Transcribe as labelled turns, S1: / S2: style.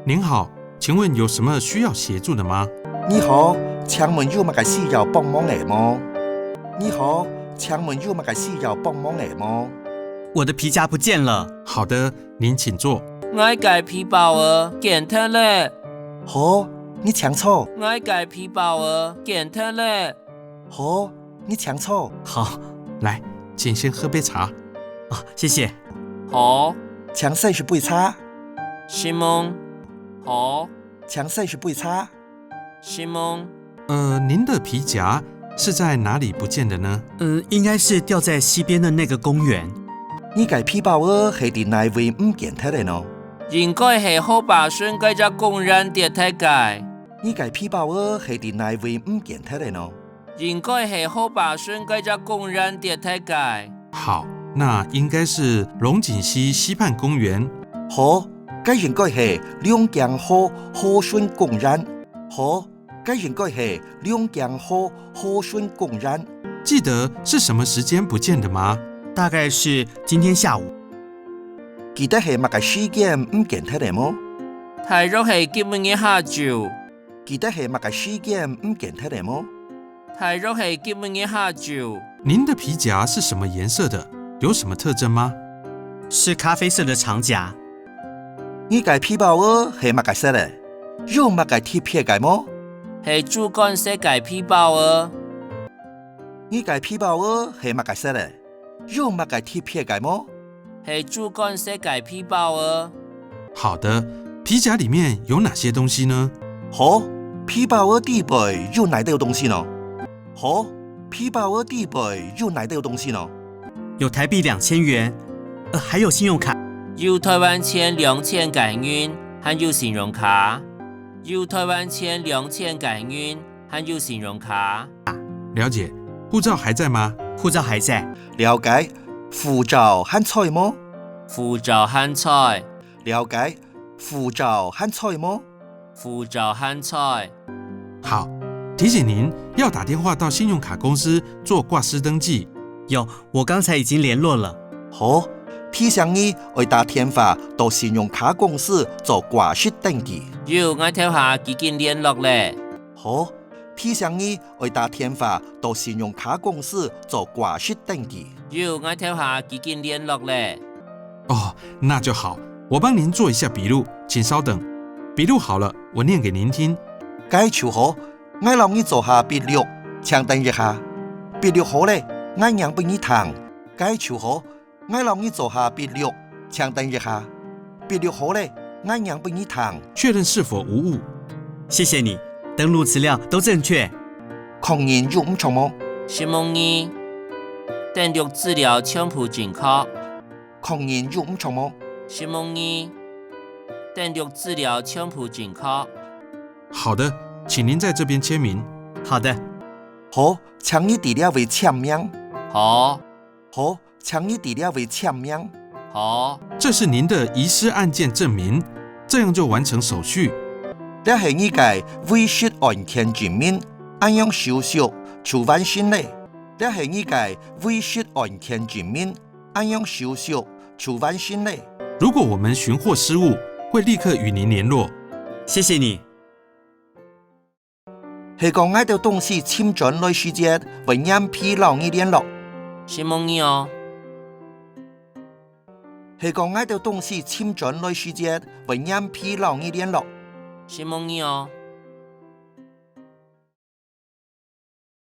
S1: 您好，请问有什么需要协助的吗？
S2: 你好，请问有乜嘅事要幫忙嘅麼？你好，請問有乜嘅事要幫忙嘅麼？
S3: 我的皮夹不見了。
S1: 好的，您請坐。
S4: 我嘅皮包啊，見脫咧。
S2: 好，你請坐。
S4: 我嘅皮包啊，見脫咧。
S2: 好，你請坐。
S3: 好，
S1: 來，請先喝杯茶。
S3: 謝謝。
S4: 好，
S2: 請40杯茶。
S4: 是夢。好，
S2: 請40杯茶。
S4: 是夢。
S1: 您的皮夹是在哪里不見的呢？
S3: 應該是掉在西邊的那個公園。
S2: 你嘅皮包啊係喺哪位唔見脫嘅呢？
S4: 應該係好把孫嗰隻公園跌脫嘅。
S2: 你嘅皮包啊係喺哪位唔見脫嘅呢？
S4: 應該係好把孫嗰隻公園跌脫嘅。
S1: 好，那應該是龍井溪溪畔公園。
S2: 好，該應該係兩江河河順公園。好，該應該係兩江河河順公園。
S1: 記得是什麼時間不見的嗎？
S3: 大概是今天下午。
S2: 記得係乜嘅時間唔見脫嘅麼？
S4: 大約係今日下晝。
S2: 記得係乜嘅時間唔見脫嘅麼？
S4: 大約係今日下晝。
S1: 您的皮夾是什麼顏色的？有什麼特徵嗎？
S3: 是咖啡色的長夾。
S2: 你嘅皮包啊係乜嘅色咧？有乜嘅貼片嘅麼？
S4: 係主幹色嘅皮包啊。
S2: 你嘅皮包啊係乜嘅色咧？有乜嘅貼片嘅麼？
S4: 係主幹色嘅皮包啊。
S1: 好的，皮夾裡面有哪些東西呢？
S2: 好，皮包啊底部有哪啲東西呢？好，皮包啊底部有哪啲東西呢？
S3: 有台幣2000元，還有信用卡。
S4: 有台灣錢2000港元，還有信用卡。有台灣錢2000港元，還有信用卡。
S1: 了解，護照還在嗎？
S3: 護照還在。
S2: 了解，護照還在麼？
S4: 護照還在。
S2: 了解，護照還在麼？
S4: 護照還在。
S1: 好，提醒您要打電話到信用卡公司做掛失登記。
S3: 有，我剛才已經聯絡了。
S2: 好，提醒你要打電話到信用卡公司做掛失登記。
S4: 有，我睇下已經聯絡咧。
S2: 好，提醒你要打電話到信用卡公司做掛失登記。
S4: 有，我睇下已經聯絡咧。
S1: 哦，那就好，我幫您做一下筆錄，請稍等。筆錄好了，我念給您聽。
S2: 該就好，我讓你做下筆錄，請等一下。筆錄好咧，我讓俾你聽。該就好，我讓你做下筆錄，請等一下。筆錄好咧，我讓俾你聽。
S1: 確認是否無誤。
S3: 謝謝你，登錄資料都正確。
S2: 確認有唔錯麼？
S4: 是夢兒，登錄資料全部正確。
S2: 確認有唔錯麼？
S4: 是夢兒，登錄資料全部正確。
S1: 好的，請您在這邊簽名。
S3: 好的。
S2: 好，請你遞了為簽名。
S4: 好。
S2: 好，請你遞了為簽名。
S4: 好。
S1: 這是您的遺失案件證明，這樣就完成手續。
S2: 這係你嘅遺失案件證明，按樣手續就完成了。這係你嘅遺失案件證明，按樣手續就完成了。
S1: 如果我們尋獲失物，會立刻與您聯絡。
S3: 謝謝你。
S2: 係講我哋東西簽準來時間，為人疲勞你聯絡。
S4: 是夢兒哦。
S2: 係講我哋東西簽準來時間，為人疲勞你聯絡。
S4: 是夢兒哦。